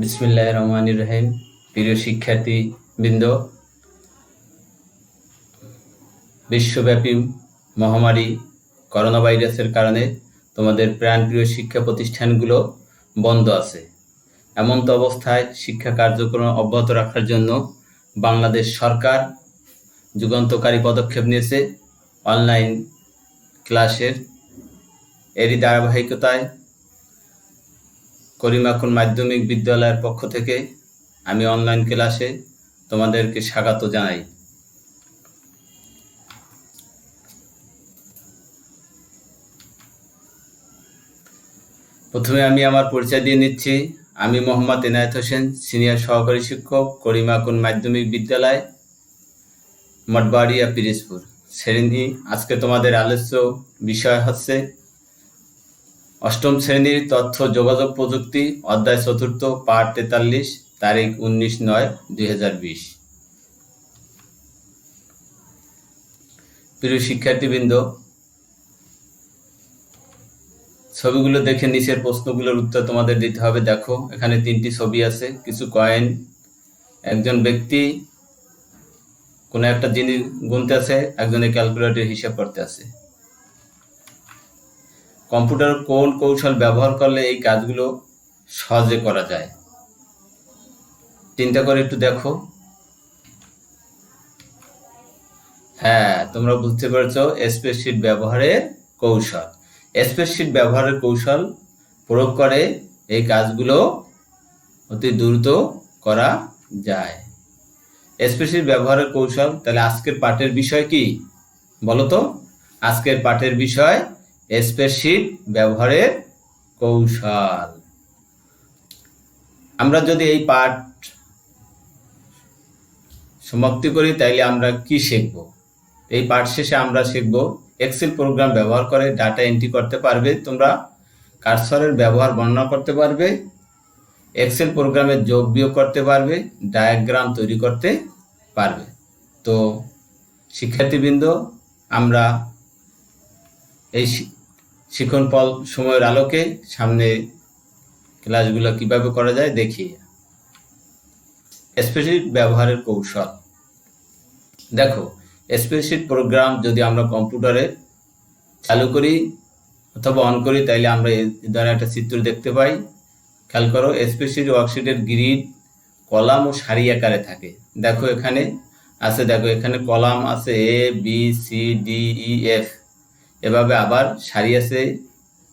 বিসমিল্লাহির রহমানির রহিম। প্রিয় শিক্ষার্থীবৃন্দ, বিশ্বব্যাপী মহামারী করোনা ভাইরাসের কারণে তোমাদের প্রাণপ্রিয় শিক্ষা প্রতিষ্ঠানগুলো বন্ধ আছে। এমন তো অবস্থায় শিক্ষা কার্যক্রম অব্যাহত রাখার জন্য বাংলাদেশ সরকার যুগান্তকারী পদক্ষেপ নিয়েছে অনলাইন ক্লাসের। এরই ধারাবাহিকতায় করিমা খান মাধ্যমিক বিদ্যালয়ের পক্ষ থেকে আমি অনলাইন ক্লাসে তোমাদেরকে স্বাগত জানাই। প্রথমে আমি আমার পরিচয় দিয়ে নিচ্ছি। আমি মোহাম্মদ এনায়েত হোসেন, সিনিয়র সহকারী শিক্ষক, করিমা খান মাধ্যমিক বিদ্যালয়, মঠবাড়িয়া, পিরোজপুর। শ্রেণী আজকে তোমাদের আলোচ্য বিষয় হচ্ছে অষ্টম শ্রেণীর তথ্য যোগাযোগ প্রযুক্তি, অধ্যায় 4, পাঠ 43, তারিখ 19/9/2020। প্রিয় শিক্ষার্থীবৃন্দ, ছবিগুলো দেখে নিচের প্রশ্নগুলোর উত্তর তোমাদের দিতে হবে। দেখো, এখানে 3টি ছবি আছে, কিছু কয়েন, একজন ব্যক্তি কোনো একটা জিনিস গুনতে আছে, একজনের ক্যালকুলেটর হিসাব করতে আছে। কম্পিউটার কোন কৌশল ব্যবহার করলে এই কাজগুলো সহজে করা যায়? চিন্তা করে একটু দেখো। হ্যাঁ, তোমরা বুঝতে পেরেছো, স্প্রেডশিট ব্যবহারের কৌশল। স্প্রেডশিট ব্যবহারের কৌশল প্রয়োগ করে এই কাজগুলো অতি দ্রুত করা যায়। স্প্রেডশিট ব্যবহারের কৌশল। তাহলে আজকের পাঠের বিষয় কি বলো তো? আজকের পাঠের বিষয় স্প্রেডশিট ব্যবহারের কৌশল। আমরা যদি এই পাঠ সমাপ্তি করি তাইলে আমরা কি শিখব? এই পাঠ শেষে আমরা শিখব এক্সেল প্রোগ্রাম ব্যবহার করে ডাটা এন্ট্রি করতে পারবে তোমরা, কার্সরের ব্যবহার বর্ণনা করতে পারবে, এক্সেল প্রোগ্রামে যোগ বিয়োগ করতে পারবে, ডায়াগ্রাম তৈরি করতে পারবে। তো শিক্ষার্থীবৃন্দ, আমরা এই শিক্ষণ পল সময়ের আলোকে সামনে ক্লাসগুলো কিভাবে করা যায় দেখি। স্প্রেডশিট ব্যবহারের কৌশল। দেখো, স্প্রেডশিট প্রোগ্রাম যদি আমরা কম্পিউটারে চালু করি অথবা অন করি তাইলে আমরা এই ধরনের একটা চিত্র দেখতে পাই। খেয়াল করো, স্প্রেডশিট ওয়ার্কশিটের গ্রিড কলাম ও সারি আকারে থাকে। দেখো এখানে আছে, দেখো এখানে কলাম আছে ABCDEF, এভাবে আবার সারি আছে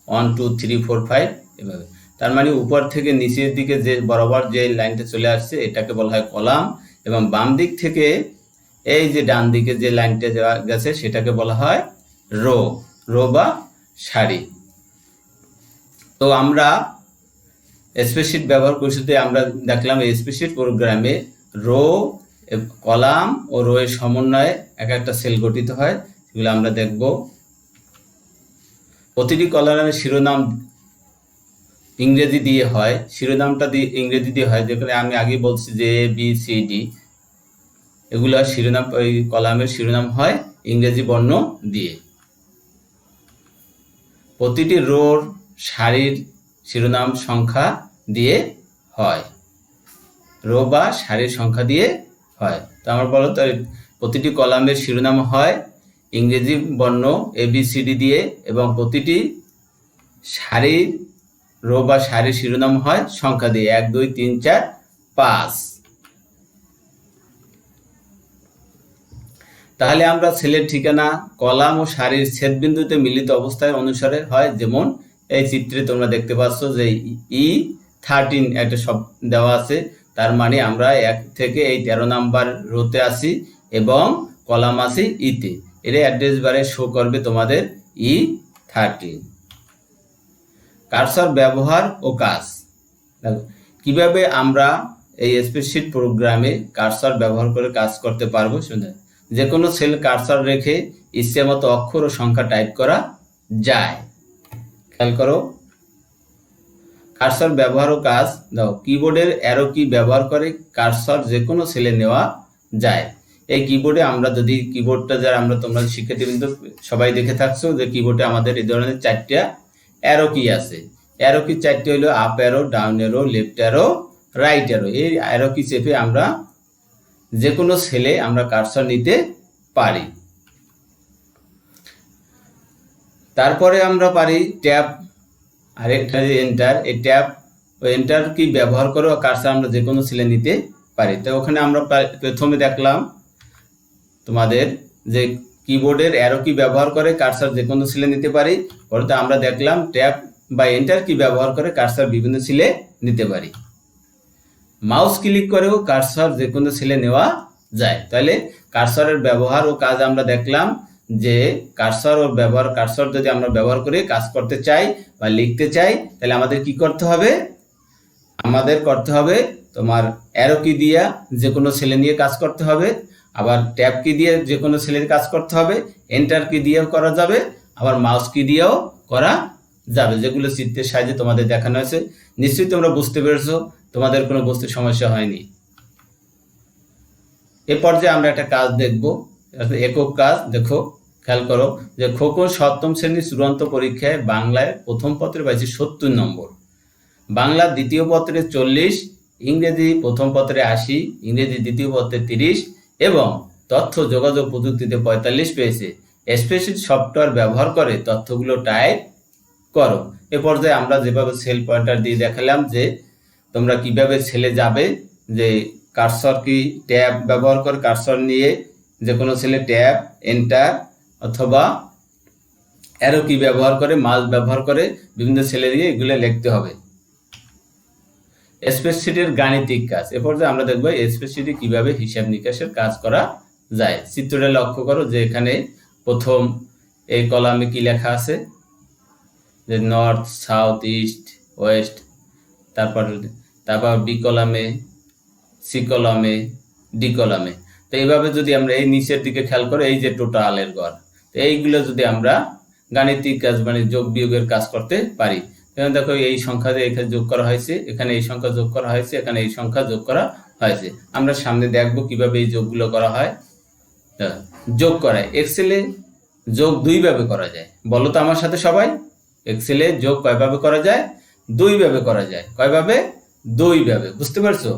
1 2 3 4 5 এভাবে। তার মানে উপর থেকে নিচের দিকে যে বরাবর যে লাইনটা চলে আসছে এটাকে বলা হয় কলাম, এবং বাম দিক থেকে এই যে ডান দিকে যে লাইনটা যাওয়া গেছে সেটাকে বলা হয় রো বা সারি। তো আমরা স্প্রেডশিট ব্যবহার করতে আমরা দেখলাম এই স্প্রেডশিট প্রোগ্রামে রো, কলাম ও রো এর সমন্বয়ে একটা সেল গঠিত হয়, সেগুলো আমরা দেখব। প্রতিটি কলামের শিরোনাম ইংরেজি দিয়ে হয়, শিরোনামটা দিয়ে ইংরেজি দিয়ে হয়, যেখানে আমি আগে বলছি যে ABCD, এগুলো শিরোনাম, ওই কলামের শিরোনাম হয় ইংরেজি বর্ণ দিয়ে। প্রতিটি রোর সারির শিরোনাম সংখ্যা দিয়ে হয়, রো বা সারির সংখ্যা দিয়ে হয়। তো আমার বলো তো, প্রতিটি কলামের শিরোনাম হয় ইংরেজি বর্ণ ABCD দিয়ে, এবং প্রতিটি সারির রো বা সারির শিরোনাম হয় সংখ্যা দিয়ে 1 2 3 4 5। তাহলে আমরা সেলের ঠিকানা কলাম ও সারির ছেদবিন্দুতে মিলিত অবস্থায় অনুসারে হয়। যেমন এই চিত্রে তোমরা দেখতে পাচ্ছ যে E13 একটা সব দেওয়া আছে, তার মানে আমরা 1 থেকে এই 13 নাম্বার রোতে আছি এবং কলাম আছে ইতে। এর অ্যাড্রেস বারে শো করবে তোমাদের E13। কার্সর ব্যবহার ও কাজ। কিভাবে আমরা এই স্প্রেডশিট প্রোগ্রামে কার্সর ব্যবহার করে কাজ করতে পারবো? শুনে, যে কোনো সেল কার্সর রেখে ইচ্ছে মতো অক্ষর ও সংখ্যা টাইপ করা যায়। খেয়াল করো, কার্সর ব্যবহার ও কাজ। দাও, কিবোর্ডের অ্যারো কি ব্যবহার করে কার্সর যে কোনো সেলে নেওয়া যায়। এই কিবোর্ডে আমরা যদি কিবোর্ডটা যারা তোমরা শিক্ষার্থীবৃন্দ সবাই দেখে থাকছো যে কিবোর্ডে আমাদের এই ধরনের 4টা অ্যারো কি আছে। অ্যারো কি 4টি হলো up arrow, down arrow, left arrow, right arrow, এই অ্যারো কি চেপে আমরা যে কোনো সেলে আমরা কার্সর নিতে পারি। তারপরে আমরা পারি ট্যাব, আরেকটা এন্টার। এই ট্যাব ও এন্টার কি ব্যবহার করে কার্সর আমরা যে কোনো সেলে নিতে পারি। তো ওখানে আমরা প্রথমে দেখলাম তোমাদের যে কিবোর্ডের অ্যারো কি ব্যবহার করে কার্সর যে কোনো সেলে নিতে পারি। পরে আমরা দেখলাম ট্যাব বা এন্টার কি ব্যবহার করে কার্সর বিভিন্ন সেলে নিতে পারি। মাউস ক্লিক করেও কার্সর যে কোনো সেলে নেওয়া যায়। তাহলে কার্সরের ব্যবহার ও কাজ আমরা দেখলাম যে কার্সর যদি আমরা ব্যবহার করে কাজ করতে চাই বা লিখতে চাই, তাহলে আমাদের কি করতে হবে? আমাদের করতে হবে তোমার অ্যারো কি দিয়া যে কোনো সেলে নিয়ে কাজ করতে হবে, আবার ট্যাব কি দিয়ে যে কোনো সেলের কাজ করতে হবে, এন্টার কি দিয়েও করা যাবে, আবার মাউস কি দিয়েও করা যাবে, যেগুলো চিত্রের সাহায্যে তোমাদের দেখানো হয়েছে। নিশ্চয়ই তোমরা বুঝতে পেরেছো, তোমাদের কোনো বুঝতে সমস্যা হয়নি। এ পর্যায়ে আমরা একটা কাজ দেখব, একক কাজ। দেখো, খেয়াল করো যে খোকন সপ্তম শ্রেণীর চূড়ান্ত পরীক্ষায় বাংলায় প্রথম পত্রে পাইছে 70 নম্বর, বাংলা দ্বিতীয় পত্রে 40, ইংরেজি প্রথম পত্রে 80, ইংরেজি দ্বিতীয় পত্রে 30 এবং তথ্য যোগাযোগ প্রযুক্তিতে 45 পেয়েছে। স্প্রেডশিট সফটওয়্যার ব্যবহার করে তথ্যগুলো টাইপ করো। এ পর্যায়ে আমরা যেভাবে সেল পয়েন্টার দিয়ে দেখালাম যে তোমরা কিভাবে সেলে যাবে, যে কার্সর কি ট্যাব ব্যবহার করে কার্সর নিয়ে যে কোনো সেলে ট্যাব, এন্টার অথবা অ্যারো কি ব্যবহার করে, মাউস ব্যবহার করে বিভিন্ন সেলে দিয়ে এগুলো লিখতে হবে। স্প্রেডশিটের গাণিতিক কাজ। এ পর্যায়ে আমরা দেখব স্প্রেডশিটে কিভাবে হিসাব নিকাশের কাজ করা যায়। চিত্রটা লক্ষ্য করো যে এখানে প্রথম এই কলামে কি লেখা আছে, যে নর্থ, সাউথ, ইস্ট, ওয়েস্ট, তারপর বি কলামে, সি কলামে, ডি কলামে। তো এইভাবে যদি আমরা এই নিচের দিকে খেয়াল করি, এই যে টোটালের গড়, তো এইগুলো যদি আমরা গাণিতিক কাজ মানে যোগ বিয়োগের কাজ করতে পারি। যেমন দেখো, এই সংখ্যা এখানে যোগ করা হয়েছে, এখানে এই সংখ্যা যোগ করা হয়েছে, এখানে এই সংখ্যা যোগ করা হয়েছে। আমরা সামনে দেখব কিভাবে এই যোগগুলো করা হয়। যোগ করায় এক্সেলে যোগ 2 ভাবে করা যায়। বলো তো আমার সাথে সবাই, এক্সেলে যোগ কয়ভাবে করা যায়? 2 ভাবে করা যায়। কয়ভাবে? 2 ভাবে। বুঝতে পারছো?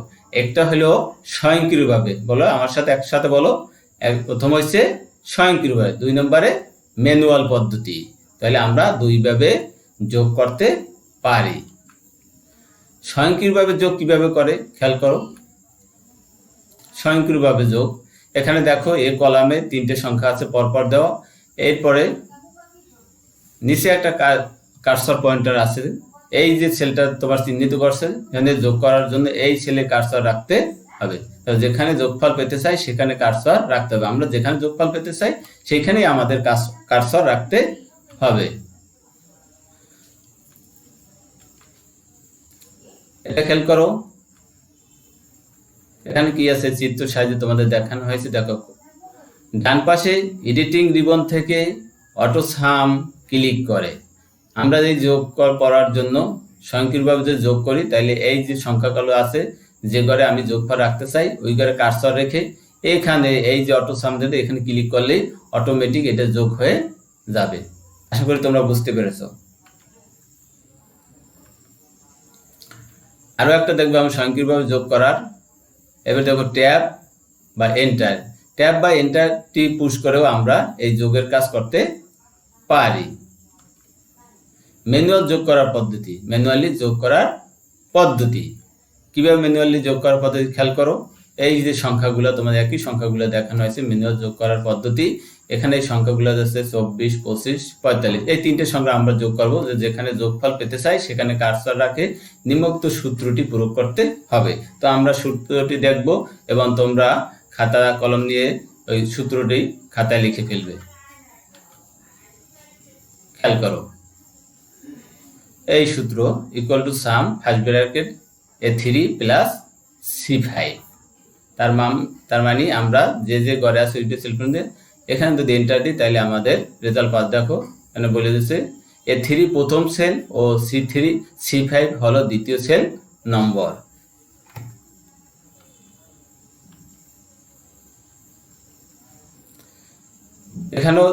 একটা হলো স্বয়ংক্রিয়ভাবে, বলো আমার সাথে একসাথে বলো। প্রথম হচ্ছে স্বয়ংক্রিয়ভাবে, 2 নম্বরে ম্যানুয়াল পদ্ধতি। তাহলে আমরা 2 ভাবে যোগ করতে পারি। স্বয়ংক্রিয়ভাবে যোগ কিভাবে করে খেয়াল করো। স্বয়ংক্রিয়ভাবে যোগ, এখানে দেখো এই কলামে 3টে সংখ্যা আছে পরপর দেওয়া, এরপরে নিচে একটা কার্সর পয়েন্টার আছে, এই যে সেলটা তোমার চিহ্নিত করছে, এখানে যোগ করার জন্য এই সেলে কার্সর রাখতে হবে। যেখানে যোগফল পেতে চাই সেখানে কার্সর রাখতে হবে। আমরা যেখানে যোগফল পেতে চাই সেইখানেই আমাদের কার্সর রাখতে হবে। এটা খেয়াল করো, এখানে কি আছে চিত্র সাহায্যে তোমাদের দেখানো হয়েছে। দেখো, ডান পাশে এডিটিং রিবন থেকে অটো সাম ক্লিক করে আমরা এই যোগ করার জন্য স্বয়ংক্রিয়ভাবে যে যোগ করি, তাইলে এই যে সংখ্যাগুলো আছে যে ঘরে আমি যোগফল রাখতে চাই ওই ঘরে কার্সর রেখে এখানে এই যে অটো সাম দিলে এখানে ক্লিক করলেই অটোমেটিক এটা যোগ হয়ে যাবে। আশা করি তোমরা বুঝতে পেরেছো। আরো একটা দেখবো আমি স্বয়ংক্রিয়ভাবে যোগ করার। এবার দেখো ট্যাব বা এন্টার। ট্যাব বা এন্টারটি পুশ করেও আমরা এই যোগের কাজ করতে পারি। ম্যানুয়াল যোগ করার পদ্ধতি, ম্যানুয়ালি যোগ করার পদ্ধতি। কিভাবে ম্যানুয়ালি যোগ করার পদ্ধতি খেয়াল করো। এই যে সংখ্যাগুলো তোমাদের একই সংখ্যাগুলো দেখানো হয়েছে ম্যানুয়াল যোগ করার পদ্ধতি। এখানে এই সংখ্যাগুলো আছে 24, 25, 45। এই 3টে সংখ্যা আমরা যোগ করব। যেখানে যোগফল পেতে চাই সেখানে কার্সর রাখে নিম্নোক্ত সূত্রটি প্রয়োগ করতে হবে। তো আমরা সূত্রটি দেখব এবং তোমরা খাতা কলম নিয়ে ওই সূত্রটি খাতায় লিখে ফেলবে। খেয়াল করো, এই সূত্র equal to some first bracket A3 plus C5। তার মানে আমরা যে যে ঘরে আছে ওইটা সেল করে এখানে যদি এন্টার দিই তাহলে আমাদের রেজাল্ট পাস। দেখো এখানে বলে দিচ্ছে A3 প্রথম সেল ও C5 হলো দ্বিতীয় সেল নম্বর। এখানেও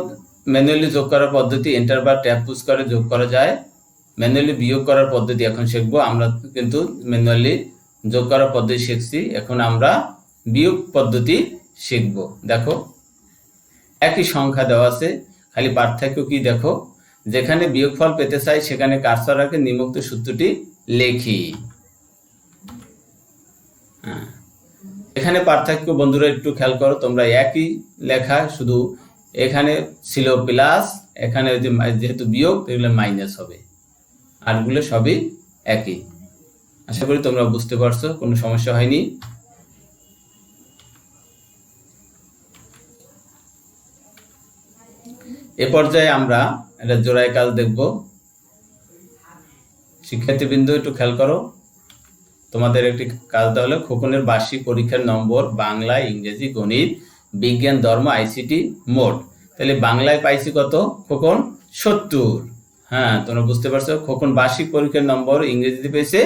ম্যানুয়ালি যোগ করার পদ্ধতি এন্টার বা ট্যাব পুশ করে যোগ করা যায়। ম্যানুয়ালি বিয়োগ করার পদ্ধতি এখন শিখবো। আমরা কিন্তু ম্যানুয়ালি যোগ করার পদ্ধতি শিখছি, এখন আমরা বিয়োগ পদ্ধতি শিখব। দেখো একই সংখ্যা দেওয়া আছে, খালি পার্থক্য কি দেখো, যেখানে বিয়োগফল পেতে চাই সেখানে কার্সর রাখে নিম্নোক্ত সূত্রটি লেখি। এখানে পার্থক্য বন্ধুরা একটু খেয়াল করো, তোমরা একই লেখা, শুধু এখানে ছিল প্লাস, এখানে যেহেতু বিয়োগ এগুলো মাইনাস হবে, আরগুলো সবই একই। আশা করি তোমরা বুঝতে পারছো, কোনো সমস্যা হয়নি। এ পর্যায়ে আমরা একটা জোড়াই কাজ দেখব। শিক্ষার্থীবৃন্দ একটু খেয়াল করো, তোমাদের একটি কাজ দেওয়া হলো খোকনের বার্ষিক পরীক্ষার নম্বর বাংলা, ইংরেজি, গণিত, বিজ্ঞান, ধর্ম, আইসিটি মোট। তাহলে বাংলায় পাইছি কত খোকন? 70। হ্যাঁ, তোমরা বুঝতে পারছো, খোকন বার্ষিক পরীক্ষার নম্বর ইংরেজিতে পেয়েছে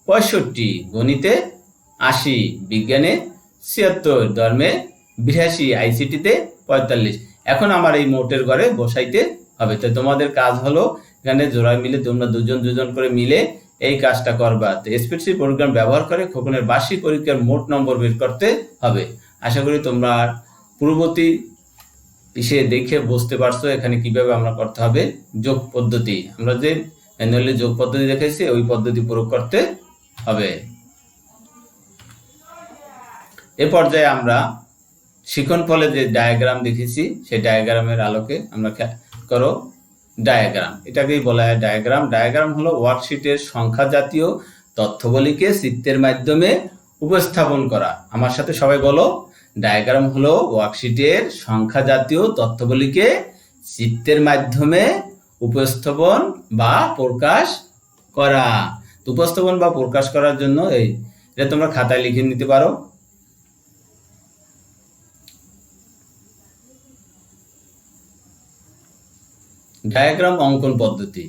65, গণিতে 80, বিজ্ঞানে 76, ধর্মে 82, আইসিটিতে 45। এখন আমার এই মোটের ঘরে বসাইতে হবে। তো তোমাদের কাজ হলো এখানে জোড়ায় মিলে তোমরা দুজন দুজন করে মিলে এই কাজটা করবা। তো স্প্রেডশিট প্রোগ্রাম ব্যবহার করে খোকনের বার্ষিক পরীক্ষার মোট নম্বর বের করতে হবে। আশা করি তোমরা পূর্ববর্তী এসে দেখে বুঝতে পারছো এখানে কিভাবে আমরা করতে হবে যোগ পদ্ধতি। আমরা যে ম্যানুয়ালি যোগ পদ্ধতি দেখেছি ওই পদ্ধতি প্রয়োগ করতে হবে। এ পর্যায়ে আমরা শিক্ষণফলে যে ডায়াগ্রাম দেখেছি সেই ডায়াগ্রামের আলোকে আমরা করো ডায়াগ্রাম, এটাকেই বলা হয় ডায়াগ্রাম। ডায়াগ্রাম হলো ওয়ার্কশিটের সংখ্যা জাতীয় তথ্যবলীকে চিত্রের মাধ্যমে উপস্থাপন করা। আমার সাথে সবাই বলো, ডায়াগ্রাম হলো ওয়ার্কশিটের সংখ্যা জাতীয় তথ্যবলীকে চিত্রের মাধ্যমে উপস্থাপন বা প্রকাশ করা। উপস্থাপন বা প্রকাশ করার জন্য এটা তোমরা খাতায় লিখে নিতে পারো। ডায়াগ্রাম অঙ্কন পদ্ধতি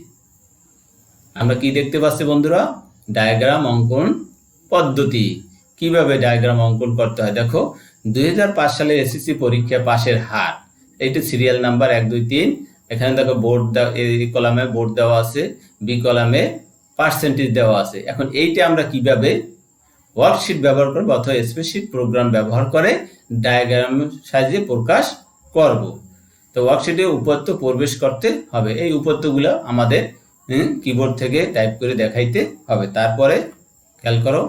আমরা কি দেখতে পাচ্ছি বন্ধুরা? ডায়াগ্রাম অঙ্কন পদ্ধতি। কিভাবে ডায়াগ্রাম অঙ্কন করতে হয় দেখো, 2005 সালে এসএসসি পরীক্ষা পাশের হার, এইটা সিরিয়াল নাম্বার 1 2 3। এখানে দেখো বোর্ড, এই কলামে বোর্ড দেওয়া আছে, বি কলামে পার্সেন্টেজ দেওয়া আছে। এখন এইটা আমরা কিভাবে ওয়ার্কশিট ব্যবহার করব অথবা স্প্রেডশিট প্রোগ্রাম ব্যবহার করে ডায়াগ্রাম সাজিয়ে প্রকাশ করব। তো ওয়ার্কশিটে উপাত্ত প্রবেশ করতে হবে, এই উপাত্তগুলো আমাদের কিবোর্ড থেকে টাইপ করে দেখাইতে হবে। তারপরে খেয়াল করো,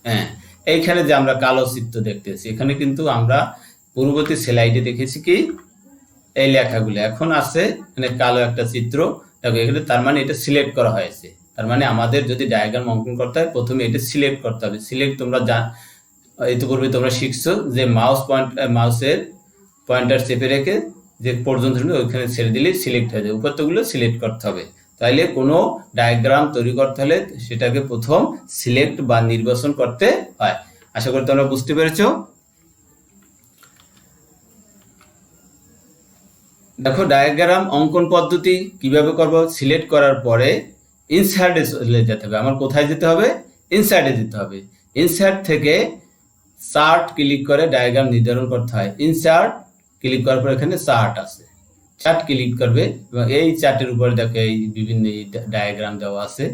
হ্যাঁ এইখানে যে আমরা কালো চিত্র দেখতেছি, এখানে কিন্তু আমরা পূর্ববর্তী স্লাইডে দেখেছি কি এই লেখাগুলো, এখন আছে মানে কালো একটা চিত্র দেখো এখানে, তার মানে এটা সিলেক্ট করা হয়েছে। তার মানে আমাদের যদি ডায়াগ্রাম অঙ্কন করতে হয় প্রথমে এটা সিলেক্ট করতে হবে। সিলেক্ট তোমরা ইতিপূর্বে তোমরা শিখছো যে মাউসের পয়েন্টার চেপে রেখে যে পর্যন্ত ওইখানে ছেড়ে দিলে সিলেক্ট হয়ে যায়, উপাত্তগুলো সিলেক্ট করতে হবে। তাইলে কোনো ডায়াগ্রাম তৈরি করতে হলে সেটাকে প্রথম সিলেক্ট বা নির্বাচন করতে হয়। আশা করি তোমরা বুঝতে পেরেছো। দেখো ডায়াগ্রাম অঙ্কন পদ্ধতি কিভাবে করব, সিলেক্ট করার পরে ইনসার্টে চলে যেতে হবে। আমার কোথায় যেতে হবে? ইনসার্টে যেতে হবে। ইনসার্ট থেকে চার্ট ক্লিক করে ডায়াগ্রাম নির্ধারণ করতে হয়। ইনসার্ট ক্লিক করার পর এখানে চার্ট আছে, চার্ট ক্লিক করবে এবং এই চার্টের উপরে দেখো এই বিভিন্ন ডায়াগ্রাম দেওয়া আছে,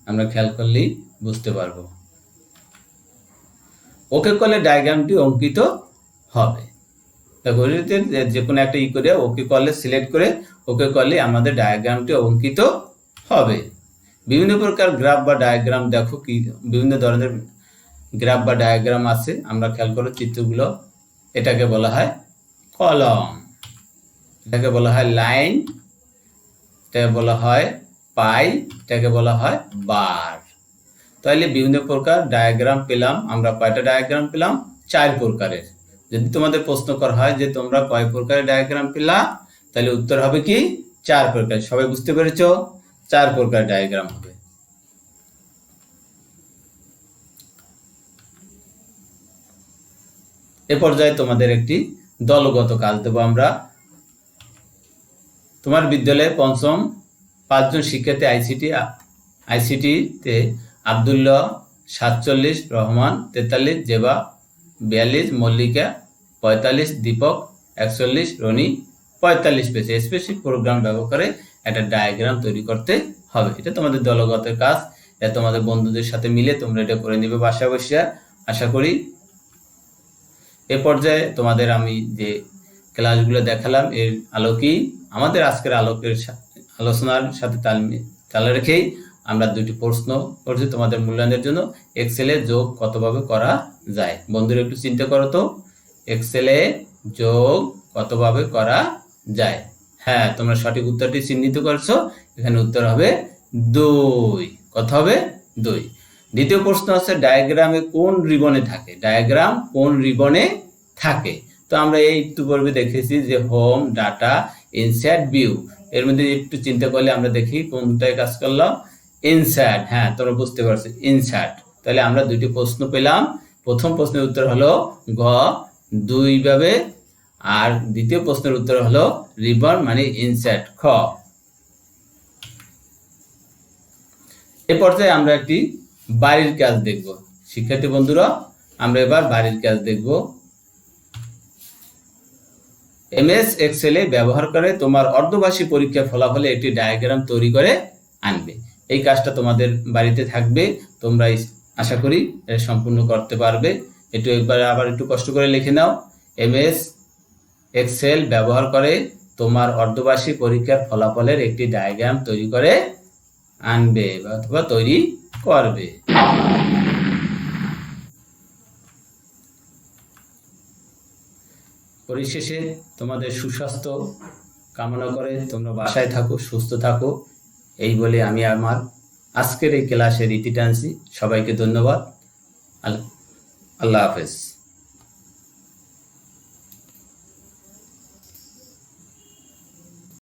আমরা খেয়াল করলেই বুঝতে পারবো। ওকে করলে ডায়াগ্রামটি অঙ্কিত হবে। দেখো যে কোনো একটা করে ওকে করলে সিলেক্ট করে ওকে করলে আমাদের ডায়াগ্রামটি অঙ্কিত হবে। বিভিন্ন প্রকার গ্রাফ বা ডায়াগ্রাম দেখো কি বিভিন্ন ধরনের গ্রাফ বা ডায়াগ্রাম আছে, আমরা খেয়াল করো চিত্রগুলো। এটাকে বলা হয় কলম, এটাকে বলা হয় লাইন, এটাকে বলা হয় পাই, এটাকে বলা হয় বার। তাহলে বিভিন্ন প্রকার ডায়াগ্রাম পেলাম আমরা। কয়টা ডায়াগ্রাম পেলাম? 4 প্রকারের। যদি তোমাদের প্রশ্ন করা হয় যে তোমরা কয় প্রকারের ডায়াগ্রাম পেলা, তাহলে উত্তর হবে কি 4 প্রকার। সবাই বুঝতে পেরেছো? 4 প্রকার ডায়াগ্রাম হবে। এ পর্যায়ে তোমাদের একটি দলগত কাজ দেব আমরা। তোমার বিদ্যালয়ে পঞ্চম 5 জন শিক্ষার্থী আইসিটিতে আব্দুল্লাহ 47, রহমান 43, জেবা 42, মল্লিকা 45, দীপক 41, রনি 45 পেয়েছে। স্প্রেডশিট প্রোগ্রাম ব্যবহার করে একটা ডায়াগ্রাম তৈরি করতে হবে। এটা তোমাদের দলগত কাজ। এটা তোমাদের বন্ধুদের সাথে মিলে তোমরা এটা করে নিবে বাসায় বসে। আশা করি এ পর্যায়ে তোমাদের আমি যে ক্লাসগুলো দেখালাম এর আলোকেই আমাদের আজকের আলোচনার সাথে তাল রেখেই আমরা দুটি প্রশ্ন করছি তোমাদের মূল্যায়নের জন্য। এক্সেলে যোগ কতভাবে করা যায়? বন্ধুরা একটু চিন্তা করো তো, এক্সেলে যোগ কতভাবে করা যায়? হ্যাঁ, তোমরা সঠিক উত্তরটি চিহ্নিত করছো। এখানে উত্তর হবে 2। কত হবে? 2। দ্বিতীয় প্রশ্ন হচ্ছে ডায়াগ্রামে কোন রিবনে থাকে? ডায়াগ্রাম কোন রিবনে থাকে? তো আমরা এই একটু পূর্বে দেখেছি যে হোম, ডাটা, ইনসার্ট, ভিউ। এর মধ্যে একটু চিন্তা করলে আমরা দেখি কোনটায় কাজ করলাম। ইনসার্ট। হ্যাঁ, তোমরা বুঝতে পারছো, ইনসার্ট। তাহলে আমরা দুটি প্রশ্ন পেলাম। প্রথম প্রশ্নের উত্তর হলো ঘ, 2 ভাবে, আর দ্বিতীয় প্রশ্নের উত্তর হলো রিবন মানে ইনসার্ট, খ। এ পর্যায়ে আমরা একটি বাড়ির কাজ দেখব। শিক্ষার্থী বন্ধুরা, আমরা এবার বাড়ির কাজ দেখব। এমএস এক্সেলে ব্যবহার করে তোমার অর্ধবার্ষিক পরীক্ষার ফলাফলে একটি ডায়াগ্রাম তৈরি করে আনবে। এই কাজটা তোমাদের বাড়িতে থাকবে, তোমরা আশা করি এটা সম্পূর্ণ করতে পারবে। একটু একবার আবার একটু কষ্ট করে লিখে নাও। এমএস এক্সেল ব্যবহার করে তোমার অর্ধবার্ষিক পরীক্ষার ফলাফলের একটি ডায়াগ্রাম তৈরি করে আনবে অথবা তৈরি করবে। পরিশেষে তোমাদের সুস্বাস্থ্য কামনা করে তোমরা বাসায় থাকো, সুস্থ থাকো, এই বলে আমি আমার আজকের এই ক্লাসের ইতি টানছি। সবাইকে ধন্যবাদ। আল্লাহ হাফেজ।